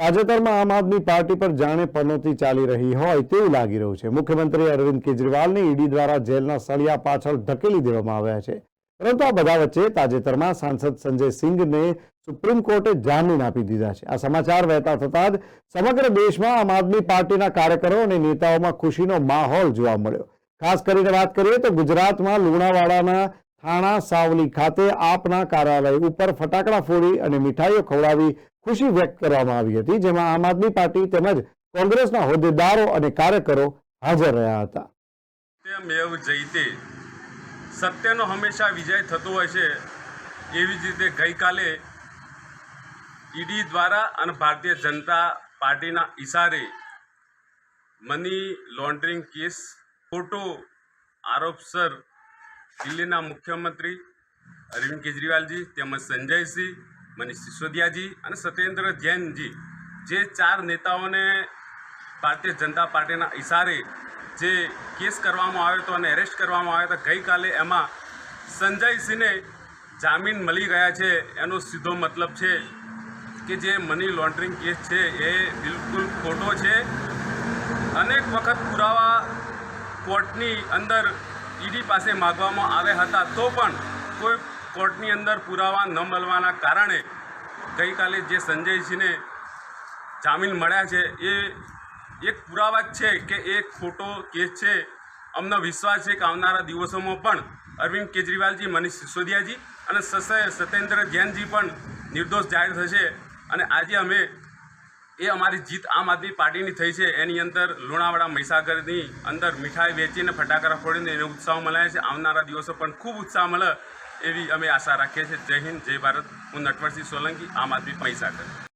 તાજેતરમાં આમ આદમી પાર્ટી પર જાણે પનોતી ચાલી રહી હોય તેવું લાગી રહ્યું છે। મુખ્યમંત્રી અરવિંદ કેજરીવાલને ઈડી દ્વારા જેલના સળિયા પાછળ ધકેલી દેવામાં આવ્યા છે। પરંતુ આ બધા વચ્ચે તાજેતરમાં સાંસદ સંજય સિંઘને સુપ્રીમ કોર્ટે જામીન આપી દીધા છે। આ સમાચાર વહેતા થતાં જ સમગ્ર દેશમાં આમ આદમી પાર્ટીના કાર્યકરો અને નેતાઓમાં ખુશીનો માહોલ જોવા મળ્યો। ખાસ કરીને વાત કરીએ તો ગુજરાતમાં લુણાવાડાના થાણા સાવલી ખાતે આપના કાર્યાલય ઉપર ફટાકડા ફોડી અને મીઠાઈઓ ખવડાવી ખુશી વ્યક્ત કરવામાં આવી હતી, જેમાં આમ આદમી પાર્ટી તેમજ કોંગ્રેસના હોદ્દેદારો અને કાર્યકરો હાજર રહ્યા હતા। સત્યમેવ જયતે, સત્યનો હંમેશા વિજય થતો હોય છે। એવી જ રીતે ગઈકાલે ઈડી દ્વારા અને ભારતીય જનતા પાર્ટીના ઇશારે મની લોન્ડરિંગ કેસ ખોટો આરોપસર દિલ્હીના મુખ્યમંત્રી અરવિંદ કેજરીવાલજી તેમજ સંજયસિંહ, મનીષ સિસોદિયાજી અને સત્યેન્દ્ર જૈનજી જે 4 નેતાઓને ભારતીય જનતા પાર્ટીના ઇશારે જે કેસ કરવામાં આવ્યો હતો અને એરેસ્ટ કરવામાં આવ્યો હતો, ગઈકાલે એમાં સંજયસિંહને જામીન મળી ગયા છે। એનો સીધો મતલબ છે કે જે મની લોન્ડરિંગ કેસ છે એ બિલકુલ ખોટો છે। અનેક વખત પુરાવા કોર્ટની અંદર ઈડી પાસે માગવામાં આવ્યા હતા, તો પણ કોઈ કોર્ટની અંદર પુરાવા ન મળવાના કારણે ગઈકાલે જે સંજયસિંહને જામીન મળ્યા છે એ એક પુરાવા જ છે કે એ ખોટો કેસ છે। અમને વિશ્વાસ છે કે આવનારા દિવસોમાં પણ અરવિંદ કેજરીવાલજી, મનીષ સિસોદિયાજી અને સત્યેન્દ્ર જૈનજી પણ નિર્દોષ જાહેર થશે। અને આજે અમે અમારી જીત આમ આદમી પાર્ટીની થઈ છે। એની અંદર લુણાવાડા મહીસાગરની અંદર મીઠાઈ વેચીને ફટાકડા ફોડીને એને ઉત્સાહ મળ્યા છે। આવનારા દિવસો પણ ખૂબ ઉત્સાહ મળે એવી અમે આશા રાખીએ છીએ। જય હિન્દ, જય ભારત। હું નટવરસિંહ સોલંકી, આમ આદમી મહીસાગર।